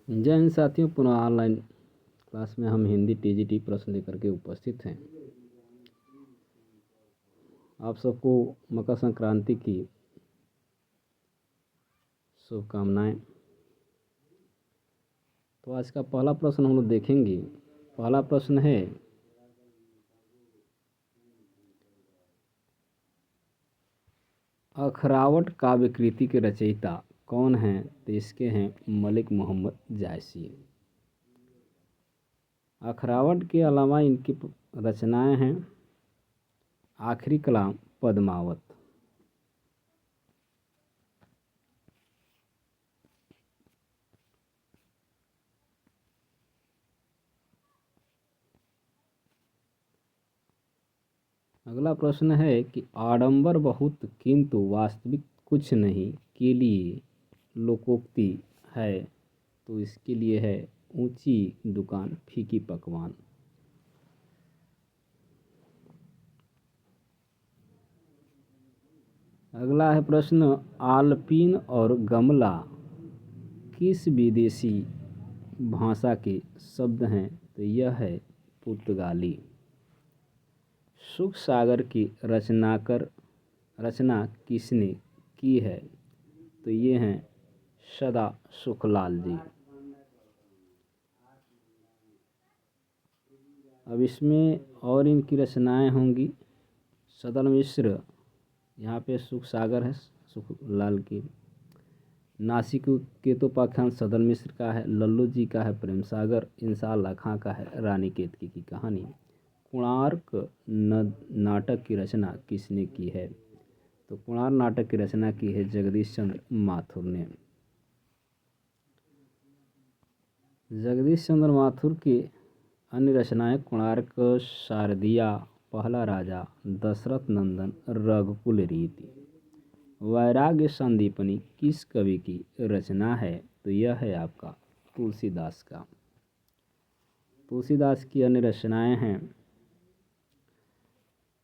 जय हिंद साथियों, पुनः ऑनलाइन क्लास में हम हिंदी टीजीटी प्रश्न लेकर के उपस्थित हैं। आप सबको मकर संक्रांति की शुभकामनाएं। तो आज का पहला प्रश्न हम लोग देखेंगे। पहला प्रश्न है, अखरावट काव्य कृति के रचयिता कौन हैं? तो इसके हैं मलिक मोहम्मद जायसी। अखरावट के अलावा इनकी रचनाएं हैं आखिरी कलाम, पद्मावत। अगला प्रश्न है कि आडंबर बहुत किंतु वास्तविक कुछ नहीं के लिए लोकोक्ति है, तो इसके लिए है ऊंची दुकान फीकी पकवान। अगला है प्रश्न, आलपीन और गमला किस विदेशी भाषा के शब्द हैं? तो यह है पुर्तगाली। सुख सागर की रचना किसने की है? तो ये हैं सदा सुखलाल जी। अब इसमें और इनकी रचनाएं होंगी। सदल मिश्र, यहाँ पे सुख सागर है सुखलाल की। नासिक केतोपाख्यान सदल मिश्र का है। लल्लू जी का है प्रेम सागर। इंसान खां का है रानी केतकी की कहानी। कोणार्क नाटक की रचना किसने की है? तो कोणार्क नाटक की रचना की है जगदीश चंद्र माथुर ने। जगदीश चंद्र माथुर की अन्य रचनाएं कोणार्क, शारदिया, पहला राजा, दशरथ नंदन, रघुकुल रीति। वैराग्य संदीपनी किस कवि की रचना है? तो यह है आपका तुलसीदास का। तुलसीदास की अन्य रचनाएं हैं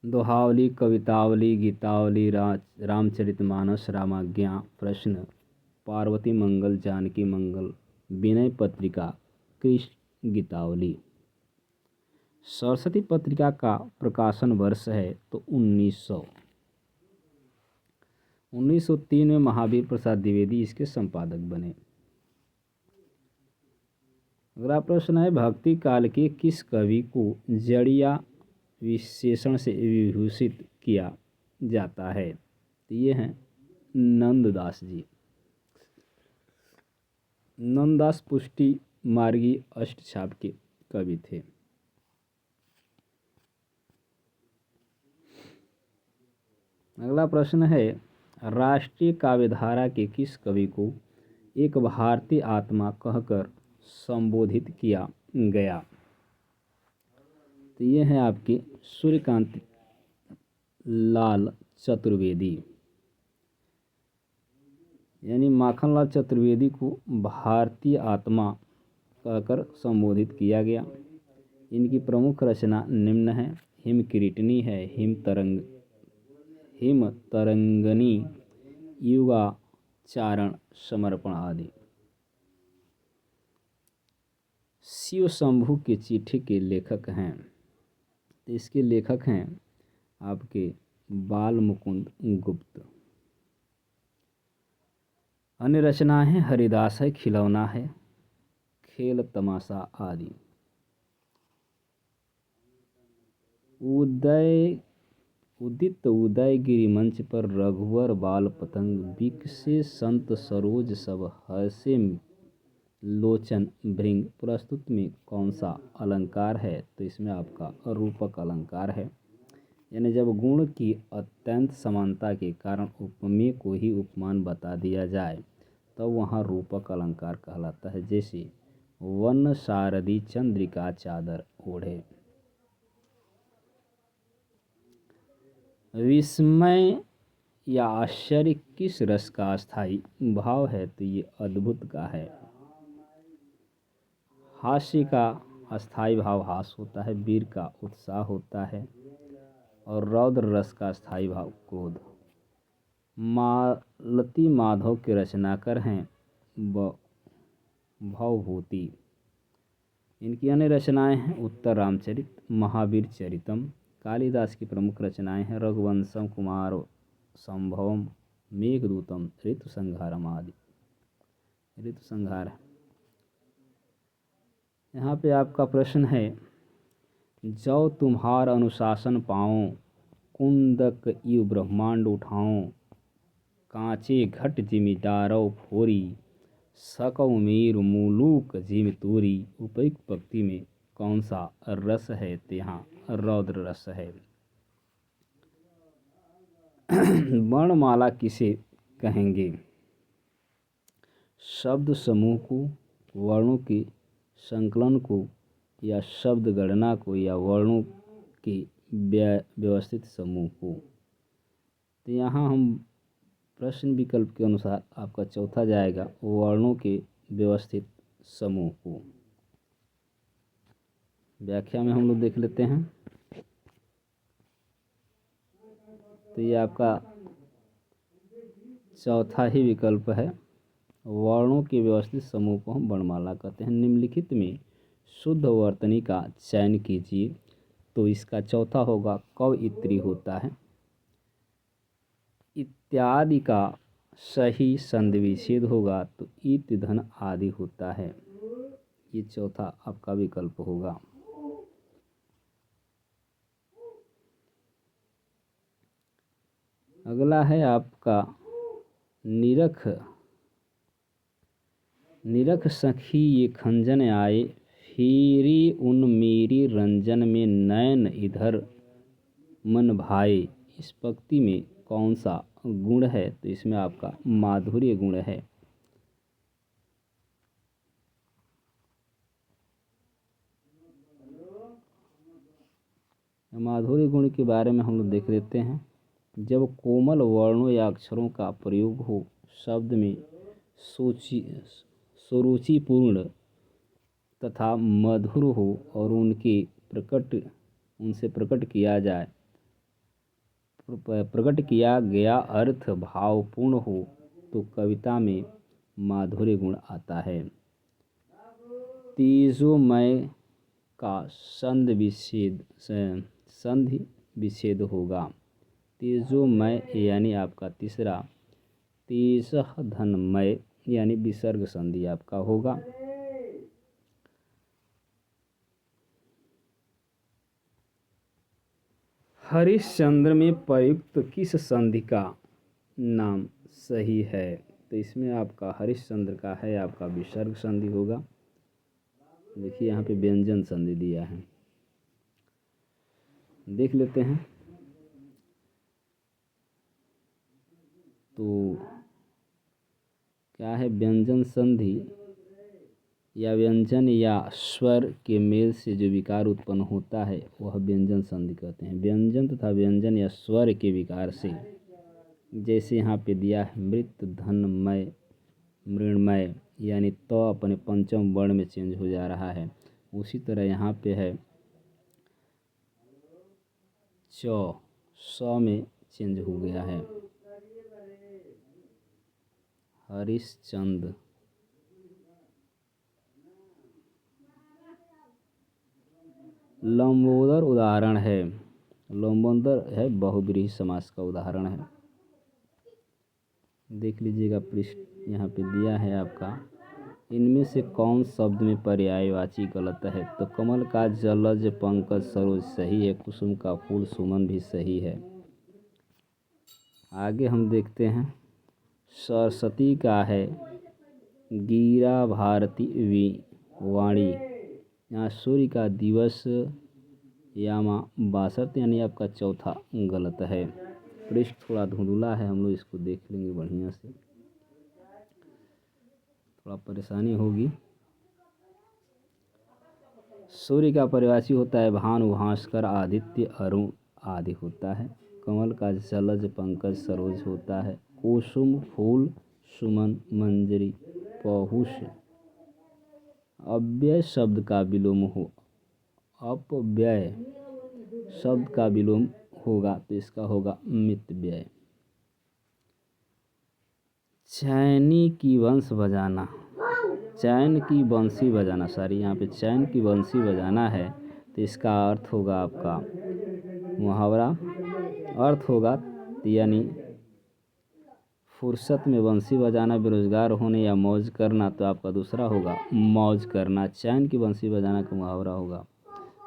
दोहावली, कवितावली, गीतावली, रामचरितमानस, रामाज्ञा, प्रश्न, पार्वती मंगल, जानकी मंगल, विनय पत्रिका, कृष्ण गीतावली। सरस्वती पत्रिका का प्रकाशन वर्ष है तो 1903 में महावीर प्रसाद द्विवेदी इसके संपादक बने। अगला प्रश्न है, भक्ति काल के किस कवि को जड़िया विशेषण से विभूषित किया जाता है? तो ये हैं नंददास जी। नंददास पुष्टि मार्गी अष्टछाप के कवि थे। अगला प्रश्न है, राष्ट्रीय काव्यधारा के किस कवि को एक भारतीय आत्मा कहकर संबोधित किया गया? तो ये है आपके सूर्यकांत लाल चतुर्वेदी। यानी माखनलाल चतुर्वेदी को भारतीय आत्मा कहकर संबोधित किया गया। इनकी प्रमुख रचना निम्न है। हिम किरीटनी है, हिम तरंगनी, युगाचारण, समर्पण आदि। शिव शंभु की चिट्ठी के लेखक हैं, तो इसके लेखक हैं आपके बाल मुकुंद गुप्त। अन्य रचनाएं हैं हरिदास है, खिलौना है, खेल तमाशा आदि। उदित उदयगिरि मंच पर रघुवर बाल पतंग, बिकसे संत सरोज सब हर्षे लोचन भृंग। प्रस्तुत में कौन सा अलंकार है? तो इसमें आपका रूपक अलंकार है। यानी जब गुण की अत्यंत समानता के कारण उपमेय को ही उपमान बता दिया जाए तब तो वहाँ रूपक अलंकार कहलाता है। जैसे वन शारदी चंद्रिका चादर ओढ़े। विस्मय या आश्चर्य किस रस का स्थायी भाव है? तो ये अद्भुत का है। हास्य का अस्थायी भाव हास होता है, वीर का उत्साह होता है और रौद्र रस का स्थायी भाव क्रोध। मालती माधव के रचनाकार हैं भवभूति। इनकी अन्य रचनाएं हैं उत्तर रामचरित, महावीर चरितम। कालिदास की प्रमुख रचनाएं हैं रघुवंशम, कुमार संभवम, मेघदूतम, ऋतुसंहारम आदि। ऋतुसंहार। यहाँ पे आपका प्रश्न है, जो तुम्हार अनुशासन पाऊँ, कुंदक यु ब्रह्मांड उठाऊँ, कांचे घट जिमि डारौ फोरी, सकौ मेरु मुलूक जिमि तूरी। उपयुक्त पंक्ति में कौन सा रस है? तो यहाँ रौद्र रस है। वर्णमाला किसे कहेंगे? शब्द समूह को, वर्णों के संकलन को, या शब्द गणना को, या वर्णों के व्यवस्थित समूह को। तो यहाँ हम प्रश्न विकल्प के अनुसार आपका चौथा जाएगा वर्णों के व्यवस्थित समूह को। व्याख्या में हम लोग देख लेते हैं। तो ये आपका चौथा ही विकल्प है, वर्णों के व्यवस्थित समूह को हम वर्णमाला कहते हैं। निम्नलिखित में शुद्ध वर्तनी का चयन कीजिए। तो इसका चौथा होगा कव इत्री होता है। इत्यादि का सही संधि विच्छेद होगा तो इत धन आदि होता है। ये चौथा आपका विकल्प होगा। अगला है आपका निरख। निरख सखी ये खंजन आए, फेरी उन मेरी रंजन में नैन इधर मन भाए। इस पंक्ति में कौन सा गुण है? तो इसमें आपका माधुर्य गुण है। माधुर्य गुण के बारे में हम लोग देख लेते हैं। जब कोमल वर्णों या अक्षरों का प्रयोग हो, शब्द में सुरुचिपूर्ण तथा मधुर हो और उनसे प्रकट किया गया अर्थ भावपूर्ण हो तो कविता में माधुर्य गुण आता है। तेजोमय का संधि विच्छेद होगा। तेजोमय यानी आपका तीसरा, तेजः धनमय यानी विसर्ग संधि आपका होगा। हरिश्चंद्र में प्रयुक्त किस संधि का नाम सही है? तो इसमें आपका हरिश्चंद्र का है आपका विसर्ग संधि होगा। देखिए यहाँ पे व्यंजन संधि दिया है, देख लेते हैं। तो क्या है? व्यंजन संधि या व्यंजन या स्वर के मेल से जो विकार उत्पन्न होता है वह व्यंजन संधि कहते हैं। व्यंजन तथा व्यंजन या स्वर के विकार से, जैसे यहाँ पे दिया है मृत धनमय मृण्मय, यानी तो अपने पंचम वर्ण में चेंज हो जा रहा है। उसी तरह यहाँ पे है स में चेंज हो गया है। हरिश्चंद्र लंबोदर उदाहरण है। लंबोदर है बहुब्रीहि समास का उदाहरण है। देख लीजिएगा पृष्ठ यहाँ पे दिया है आपका। इनमें से कौन शब्द में पर्यायवाची गलत है? तो कमल का जलज पंकज सरोज सही है। कुसुम का फूल सुमन भी सही है। आगे हम देखते हैं। सरस्वती का है गीरा भारती वाणी। यहाँ सूर्य का दिवस यामा बासठ यानी आपका चौथा गलत है। पृष्ठ थोड़ा धुंधला है, हम लोग इसको देख लेंगे बढ़िया से, थोड़ा परेशानी होगी। सूर्य का पर्यायवाची होता है भानु, भास्कर, आदित्य, अरुण आदि होता है। कमल का जलज पंकज सरोज होता है। कुसुम फूल सुमन मंजरी पहुष। अव्यय शब्द का विलोम हो, अपव्यय शब्द का विलोम होगा तो इसका होगा मितव्यय। चैनी की वंश बजाना। चैन की बंसी बजाना, सारी यहाँ पे चैन की बंसी बजाना है तो इसका अर्थ होगा आपका मुहावरा। अर्थ होगा यानी फुर्सत में बंसी बजाना, बेरोजगार होने या मौज करना, तो आपका दूसरा होगा मौज करना। चैन की बंसी बजाना का मुहावरा होगा,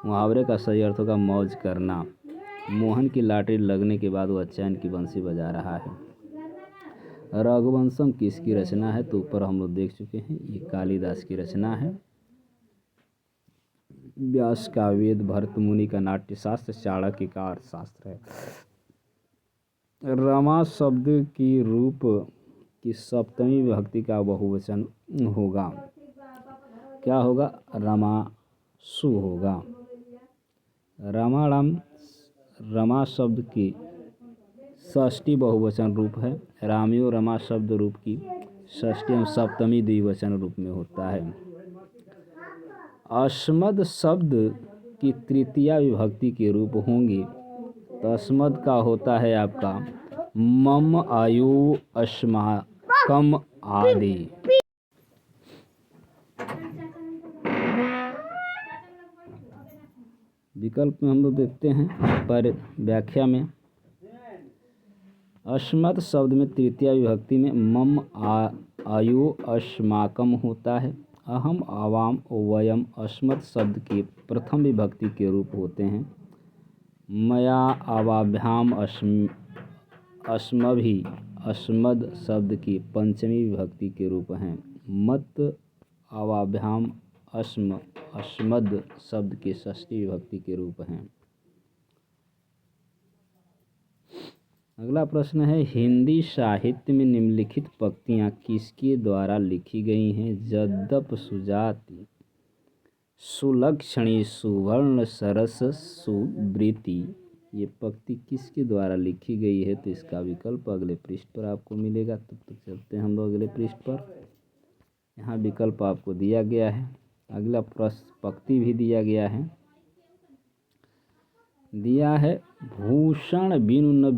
मुहावरे का सही अर्थ होगा मौज करना। मोहन की लॉटरी लगने के बाद वह चैन की बंसी बजा रहा है। रघुवंशम किसकी रचना है, तो ऊपर हम लोग देख चुके हैं, ये कालिदास की रचना है। व्यास का वेद, भरत मुनि का नाट्यशास्त्र, चाणक्य का अर्थशास्त्र है। रमा शब्द की रूप की सप्तमी विभक्ति का बहुवचन होगा, क्या होगा, रमासु होगा। रामाराम रमा शब्द की षष्ठी बहुवचन रूप है। रामियो रमा शब्द रूप की षष्ठी एवं सप्तमी द्विवचन रूप में होता है। अस्मद शब्द की तृतीया विभक्ति के रूप होंगे, तो अस्मद का होता है आपका मम, आयु, अस्माकम आदि। विकल्प में हम लोग देखते हैं पर व्याख्या में, अस्मद शब्द में तृतीया विभक्ति में मम, आयु, अस्माकम होता है। अहम, आवाम, वयम अस्मद शब्द के प्रथम विभक्ति के रूप होते हैं। मया, आवाभ्याम, अस्मभि अस्मद शब्द की पंचमी विभक्ति के रूप हैं। मत, आवाभ्याम, अस्मद शब्द के षष्ठी विभक्ति के रूप हैं। अगला प्रश्न है, हिंदी साहित्य में निम्नलिखित पंक्तियाँ किसके द्वारा लिखी गई हैं। जद्यप सुजाति सुलक्षणी सुवर्ण सरस सुवृति, ये पंक्ति किसके द्वारा लिखी गई है, तो इसका विकल्प अगले पृष्ठ पर आपको मिलेगा। तब तक चलते हैं हम लोग अगले पृष्ठ पर। यहाँ विकल्प आपको दिया गया है, अगला प्रश्न पंक्ति भी दिया गया है। भूषण बिनु न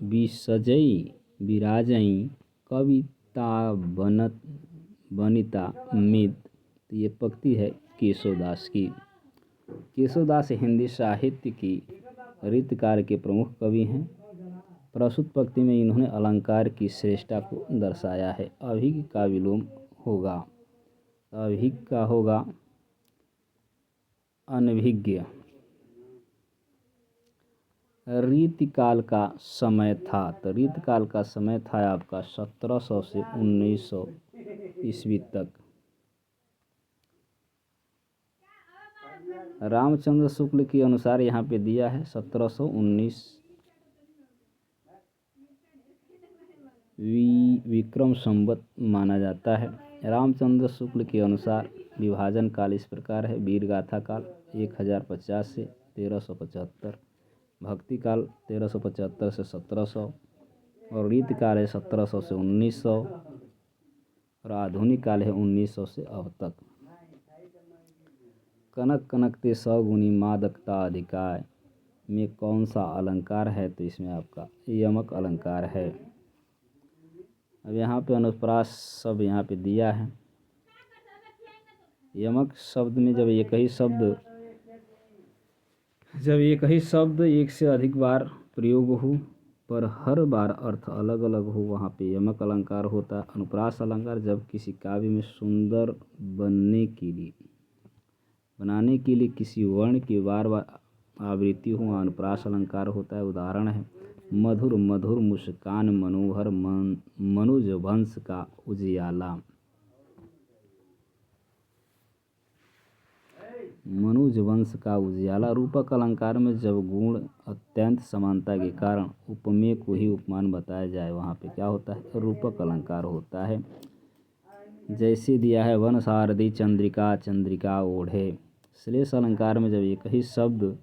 बिसजई विराजई कविता बनिता मित, तो ये पंक्ति है केशवदास की। केशवदास हिंदी साहित्य की रीतकार के प्रमुख कवि हैं। प्रस्तुत पंक्ति में इन्होंने अलंकार की श्रेष्ठता को दर्शाया है। अभिज्ञ का विलोम होगा, अभिज्ञ का होगा अनभिज्ञ। रीतिकाल का समय था, तो रीतिकाल का समय था आपका 1700 से 1900 ईस्वी तक। रामचंद्र शुक्ल के अनुसार यहाँ पे दिया है 1719 विक्रम संवत माना जाता है। रामचंद्र शुक्ल के अनुसार विभाजन काल इस प्रकार है। वीर गाथा काल 1050 से 1375, भक्ति काल 1375 से 1700, और रीतिकाल है 1700 से 1900, और आधुनिक काल है 1900 से अब तक। कनक कनकते सगुनी मादकता अधिकाय में कौन सा अलंकार है, तो इसमें आपका यमक अलंकार है। अब यहाँ पे अनुप्रास सब यहाँ पे दिया है। यमक शब्द में जब एक ही शब्द एक से अधिक बार प्रयोग हो पर हर बार अर्थ अलग अलग हो, वहाँ पे यमक अलंकार होता है। अनुप्रास अलंकार जब किसी काव्य में सुंदर बनाने के लिए किसी वर्ण की बार बार आवृत्ति हो, अनुप्रास अलंकार होता है। उदाहरण है, मधुर मधुर मुस्कान मनोहर मनुज वंश का उजियाला। मनुज वंश का उजियाला। रूपक अलंकार में जब गुण अत्यंत समानता के कारण उपमेय को ही उपमान बताया जाए, वहाँ पे क्या होता है, रूपक अलंकार होता है। जैसे दिया है, वन सारथी चंद्रिका चंद्रिका ओढ़े। श्लेष अलंकार में जब एक ही शब्द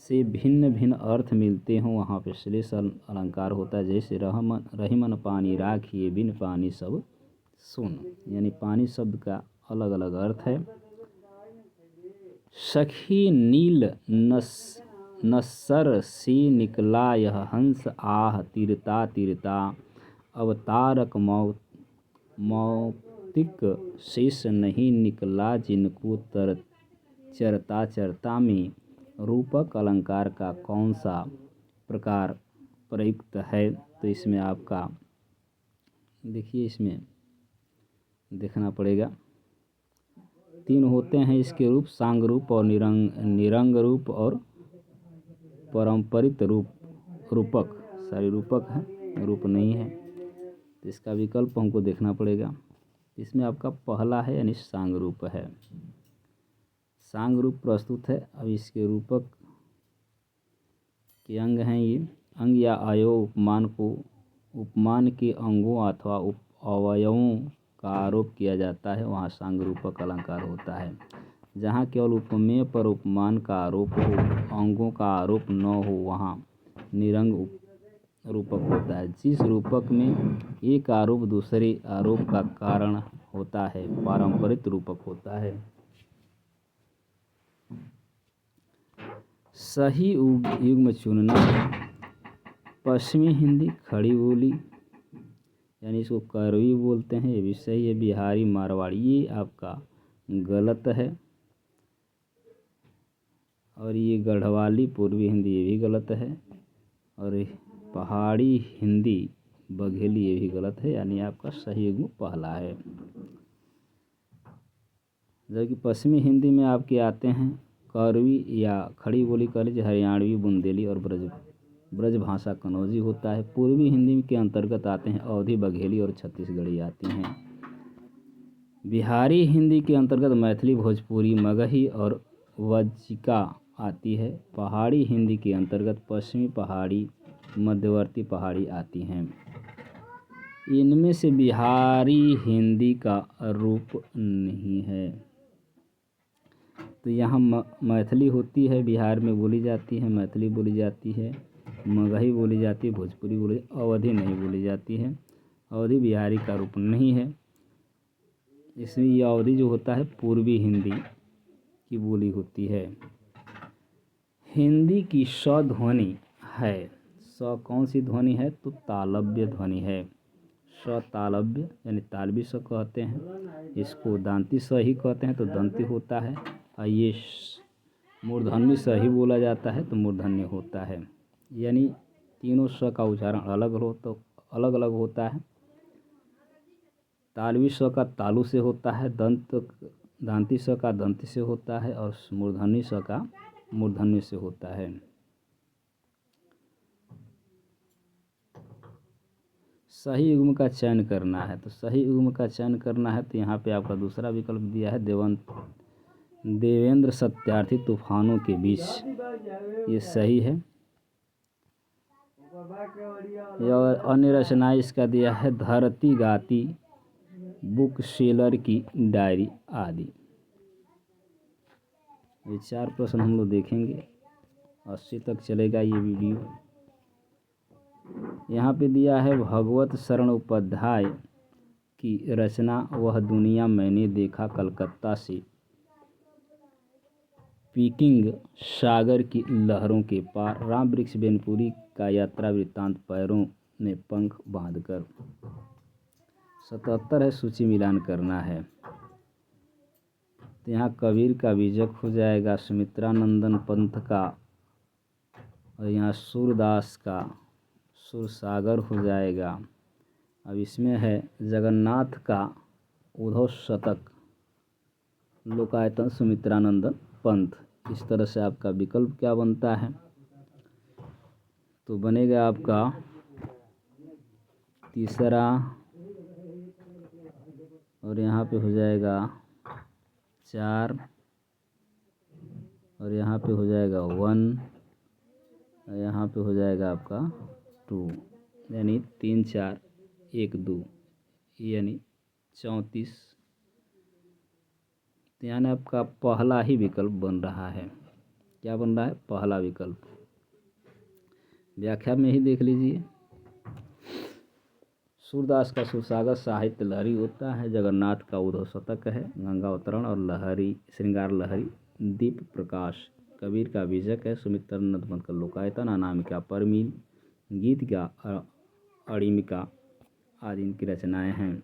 से भिन्न भिन्न अर्थ मिलते हों, वहाँ पे श्लेष अलंकार होता है। जैसे रहीमन पानी राखिए बिन पानी सब सुन, यानी पानी शब्द का अलग अलग अर्थ है। सखी नील नस्सर से निकला यह हंस आह तीरता तीरता, अवतारक भौतिक शेष नहीं निकला जिनको चरता चरता में रूपक अलंकार का कौन सा प्रकार प्रयुक्त है। तो इसमें आपका देखिए, इसमें देखना पड़ेगा, 3 होते हैं इसके रूप, सांग रूप और निरंग रूप और परंपरित रूपक। सारे रूपक हैं, रूप नहीं है, तो इसका विकल्प हमको देखना पड़ेगा। इसमें आपका पहला है यानी सांग रूप है, सांग रूप प्रस्तुत है। अब इसके रूपक के अंग हैं ये, अंग या अवयव उपमान के अंगों अथवा अवयवों का आरोप किया जाता है, वहाँ सांग रूपक अलंकार होता है। जहाँ केवल उपमेय पर उपमान का आरोप हो, अंगों का आरोप न हो, वहाँ निरंग रूपक होता है। जिस रूपक में एक आरोप दूसरे आरोप का कारण होता है, पारंपरिक रूपक होता है। सही युग्म चुनना, पश्चिमी हिंदी खड़ी बोली यानी इसको करवी बोलते हैं, ये भी सही है। बिहारी मारवाड़ी ये आपका गलत है, और ये गढ़वाली पूर्वी हिंदी ये भी गलत है, और पहाड़ी हिंदी बघेली ये भी गलत है, यानी आपका सही युग्म पहला है। जबकि पश्चिमी हिंदी में आपके आते हैं करवी या खड़ी बोली कह लीजिए, हरियाणवी, बुंदेली और ब्रज भाषा कन्नौजी होता है। पूर्वी हिंदी के अंतर्गत आते हैं अवधी, बघेली और छत्तीसगढ़ी आती हैं। बिहारी हिंदी के अंतर्गत मैथिली, भोजपुरी, मगही और वज्जिका आती है। पहाड़ी हिंदी के अंतर्गत पश्चिमी पहाड़ी, मध्यवर्ती पहाड़ी आती हैं। इनमें से बिहारी हिंदी का रूप नहीं है। तो यहाँ मैथिली होती है, बिहार में बोली जाती है, मैथिली बोली जाती है, मगही बोली जाती है, भोजपुरी बोली, अवधी नहीं बोली जाती है। अवधी बिहारी का रूप नहीं है। इसमें ये अवधी जो होता है पूर्वी हिंदी की बोली होती है। हिंदी की स ध्वनि है, स कौन सी ध्वनि है, तो तालव्य ध्वनि है। स तालव्य यानी तालवी स कहते हैं, इसको दांती स ही कहते हैं तो दंती होता है, और ये मूर्धन्य स ही बोला जाता है तो मूर्धन्य होता है। यानी तीनों स का उच्चारण अलग अलग होता है। तालवी स का तालु से होता है, दांती स का दंती से होता है, और मूर्धन्य स का मूर्धन्य से होता है। सही युग्म का चयन करना है, तो सही युग्म का चयन करना है तो यहाँ पे आपका दूसरा विकल्प दिया है, देवेंद्र सत्यार्थी तूफानों के बीच, ये सही है। और अन्य रचनाएं इसका दिया है, धरती गाती, बुक सेलर की डायरी आदि। ये 4 प्रश्न हम लोग देखेंगे, 80 तक चलेगा ये वीडियो। यहाँ पे दिया है भगवत शरण उपाध्याय की रचना वह दुनिया मैंने देखा कलकत्ता से पीकिंग सागर की लहरों के पार, राम वृक्ष बेनपुरी का यात्रा वृत्तांत पैरों में पंख बांधकर। 77 है, सूची मिलान करना है। तो यहाँ कबीर का बीजक हो जाएगा, सुमित्रानंदन पंथ का, और यहाँ सूरदास का सुरसागर हो जाएगा। अब इसमें है जगन्नाथ का उद्धव शतक, लोकायतन सुमित्रानंदन पंथ। इस तरह से आपका विकल्प क्या बनता है, तो बनेगा आपका तीसरा, और यहाँ पे हो जाएगा 4, और यहाँ पे हो जाएगा 1, और यहाँ पे हो जाएगा आपका 2, यानी 3 4 1 2, यानी 34। तो यानी आपका पहला ही विकल्प बन रहा है। क्या बन रहा है, पहला विकल्प। व्याख्या में ही देख लीजिए, सूरदास का सुरसागर साहित्य लहरी होता है, जगन्नाथ का उद्धव शतक है, गंगा अवतरण और लहरी श्रृंगार लहरी दीप प्रकाश। कबीर का बीजक है, सुमित्रानंद पंथ का लोकायतन, अनामिका परमील, गीत का अड़िमिका आदि इनकी रचनाएं हैं।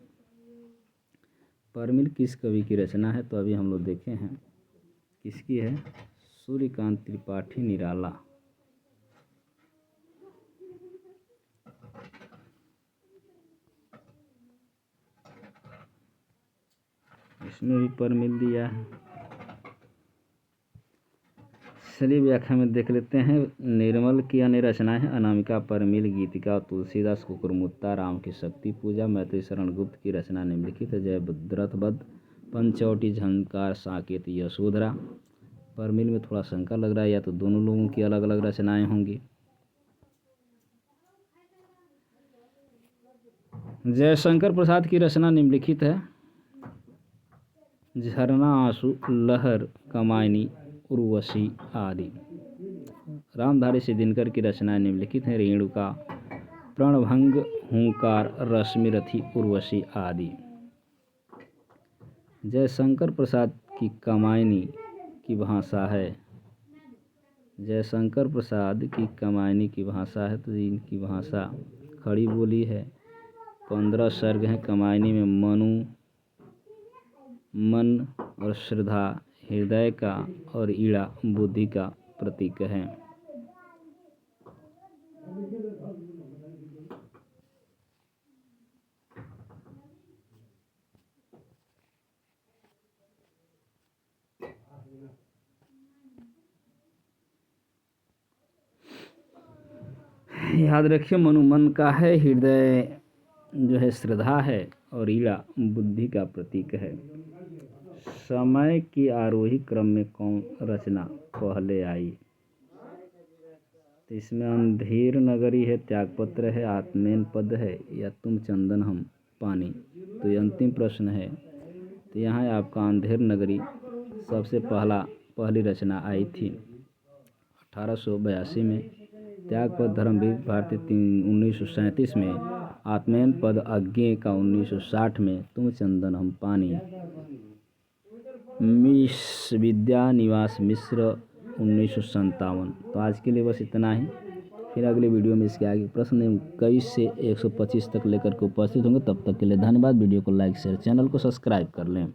परमिल किस कवि की रचना है? तो अभी हम लोग देखे हैं किसकी है, सूर्यकांत त्रिपाठी निराला। इसमें भी परमिल दिया है। चलिए व्याख्या में देख लेते हैं। निर्मल की अन्य रचनाएं हैं अनामिका, परमिल, गीतिका, तुलसीदास, कुकुरमुत्ता, राम की शक्ति पूजा। मैत्री शरण गुप्त की रचना निम्नलिखित है। जयद्रथवध, पंचवटी, झंकार, साकेत, यशोधरा। परमिल में थोड़ा शंका लग रहा है, या तो दोनों लोगों की अलग अलग रचनाएं होंगी। जयशंकर प्रसाद की रचना निम्नलिखित है। झरना, आंसू, लहर, कमायनी, उर्वशी आदि। रामधारी सिद्धिनकर की रचनाएं निम्नलिखित हैं। रेणुका, प्रणभंग, हुंकार, रश्मिरथी, उर्वशी आदि। जयशंकर प्रसाद की कमायनी की भाषा है। जयशंकर प्रसाद की कमायनी की भाषा है, तो इनकी भाषा खड़ी बोली है। 15 सर्ग हैं कमायनी में। मनु मन और श्रद्धा हृदय का और ईड़ा बुद्धि का प्रतीक है। याद रखिए, मनु मन का है, हृदय जो है श्रद्धा है और ईड़ा बुद्धि का प्रतीक है। समय की आरोही क्रम में कौन रचना पहले आई? तो इसमें अंधेर नगरी है, त्यागपत्र है, आत्मेन पद है, या तुम चंदन हम पानी। तो ये अंतिम प्रश्न है। तो यहाँ आपका अंधेर नगरी सबसे पहली रचना आई थी 1882 में। त्यागपद धर्मवीर भारती 1937 में। आत्मेन पद अज्ञे का 1960 में। तुम चंदन हम पानी मिस विद्या निवास मिश्र 1957। तो आज के लिए बस इतना ही। फिर अगले वीडियो में इसके आगे प्रश्न 21 से 125 तक लेकर के उपस्थित होंगे। तब तक के लिए धन्यवाद। वीडियो को लाइक शेयर, चैनल को सब्सक्राइब कर लें।